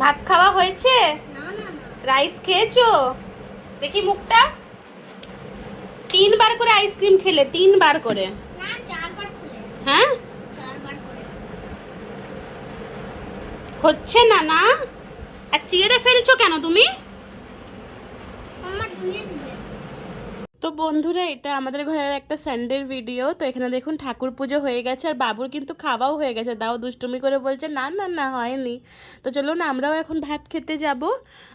ভাত খাওয়া হয়েছে? রাইস খেয়েছো? দেখি মুখটা। 3 বার করে আইসক্রিম খেলে, 3 বার করে। হ্যাঁ, হচ্ছে না না। আর চিড়ে ফেলছো কেন তুমি? তো বন্ধুরা, এটা আমাদের ঘরের একটা সানডের ভিডিও। তো এখানে দেখুন ঠাকুর পুজো হয়ে গেছে আর বাবুর কিন্তু খাওয়াও হয়ে গেছে। দাও দুষ্টুমি করে বলছে না না না হয়নি। তো চলো না, আমরাও এখন ভাত খেতে যাব,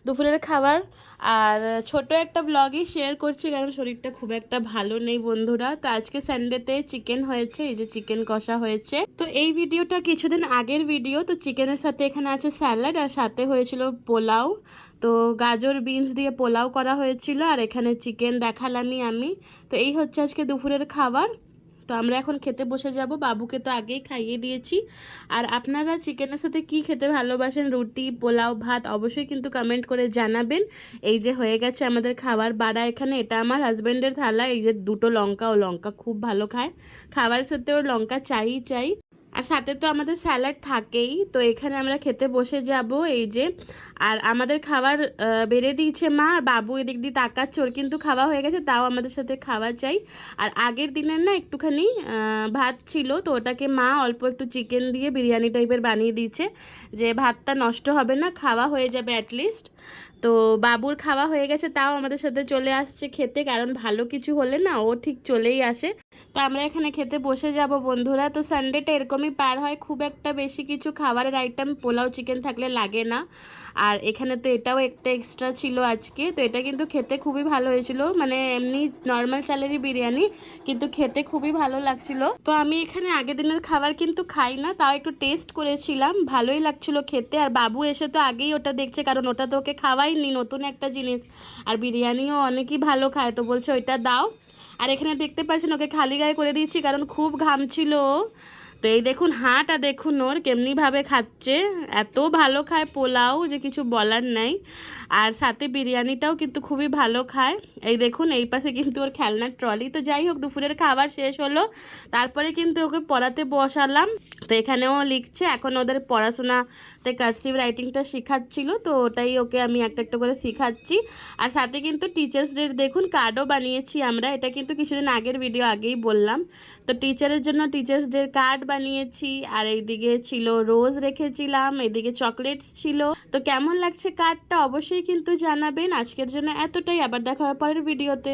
দুপুরের খাবার। আর ছোট একটা ব্লগই শেয়ার করছি কারণ শরীরটা খুব একটা ভালো নেই বন্ধুরা। তো আজকে সানডেতে চিকেন হয়েছে, এই যে চিকেন কষা হয়েছে। তো এই ভিডিওটা কিছুদিন আগের ভিডিও। তো চিকেনের সাথে এখানে আছে স্যালাড আর সাথে হয়েছিল পোলাও। তো গাজর বিনস দিয়ে পোলাও করা হয়েছিল আর এখানে চিকেন দেখালামই আমি। তো এই হচ্ছে আজকে দুপুরের খাবার। তো আমরা এখন খেতে বসে যাব, বাবুকে তো আগেই খাইয়ে দিয়েছি। আর আপনারা চিকেনের সাথে কি খেতে ভালোবাসেন, রুটি পোলাও ভাত, অবশ্যই কিন্তু কমেন্ট করে জানাবেন। এই যে হয়ে গেছে আমাদের খাবার বাড়া এখানে। এটা আমার হাজব্যান্ডের থালা। এই যে দুটো লঙ্কা, ও লঙ্কা খুব ভালো খায়, খাবারের সাথে ওর লঙ্কা চাই চাই। আর সাথে তো আমাদের স্যালাড থাকেই। তো এখানে আমরা খেতে বসে যাব এই যে। আর আমাদের খাবার বেড়ে দিয়েছে মা, আর বাবু এদিক দিয়ে তাকাচ্ছে, ওর কিন্তু খাওয়া হয়ে গেছে, তাও আমাদের সাথে খাওয়া চাই। আর আগের দিনের না একটুখানি ভাত ছিল, তো ওটাকে মা অল্প একটু চিকেন দিয়ে বিরিয়ানি টাইপের বানিয়ে দিয়েছে, যে ভাতটা নষ্ট হবে না, খাওয়া হয়ে যাবে অ্যাটলিস্ট। তো বাবুর খাওয়া হয়ে গেছে, তাও আমাদের সাথে চলে আসছে খেতে, কারণ ভালো কিছু হলে না ও ঠিক চলেই আসে। তো আমরা এখানে খেতে বসে যাব বন্ধুরা। তো সানডেটা এরকমই পার হয়, খুব একটা বেশি কিছু খাবারের আইটেম পোলাও চিকেন থাকলে লাগে না। আর এখানে তো এটাও একটা এক্সট্রা ছিল আজকে। তো এটা কিন্তু খেতে খুবই ভালো হয়েছিল, মানে এমনি নর্মাল চালেরই বিরিয়ানি, কিন্তু খেতে খুবই ভালো লাগছিল। তো আমি এখানে আগের দিনের খাবার কিন্তু খাই না, তাও একটু টেস্ট করেছিলাম, ভালোই লাগছিল খেতে। আর বাবু এসে তো আগেই ওটা দেখছে, কারণ ওটা তো ওকে খাওয়াইনি, নতুন একটা জিনিস। আর বিরিয়ানিও অনেকেই ভালো খায়, তো বলছে ওইটা দাও। আর এখানে দেখতে পাচ্ছেন ওকে খালি গায়ে করে দিয়েছি, কারণ খুব ঘামছিল ও। তো এই দেখুন হাঁটা দেখুন ওর কেমনিভাবে খাচ্ছে, এত ভালো খায় পোলাও যে কিছু বলার নাই। আর সাথে বিরিয়ানিটাও কিন্তু খুবই ভালো খায়। এই দেখুন এই পাশে কিন্তু ওর খেলনার ট্রলি। তো যাই হোক, দুপুরের খাবার শেষ হলো, তারপরে কিন্তু ওকে পড়াতে বসালাম। তো এখানেও লিখছে, এখন ওদের পড়াশোনাতে কার্সিভ রাইটিংটা শেখাচ্ছিল, তো ওটাই ওকে আমি একটা একটা করে শেখাচ্ছি। আর সাথে কিন্তু টিচার্স ডের দেখুন কার্ডও বানিয়েছি আমরা, এটা কিন্তু কিছুদিন আগের ভিডিও আগেই বললাম। তো টিচারের জন্য টিচার্স ডের কার্ড বানিয়েছি, আর এইদিকে ছিল রোজ রেখেছিলাম, এদিকে চকলেটস ছিল। তো কেমন লাগছে কার্ডটা অবশ্যই কিন্তু জানাবেন। আজকের জন্য এতটাই, আবার দেখা হবে পরের ভিডিওতে।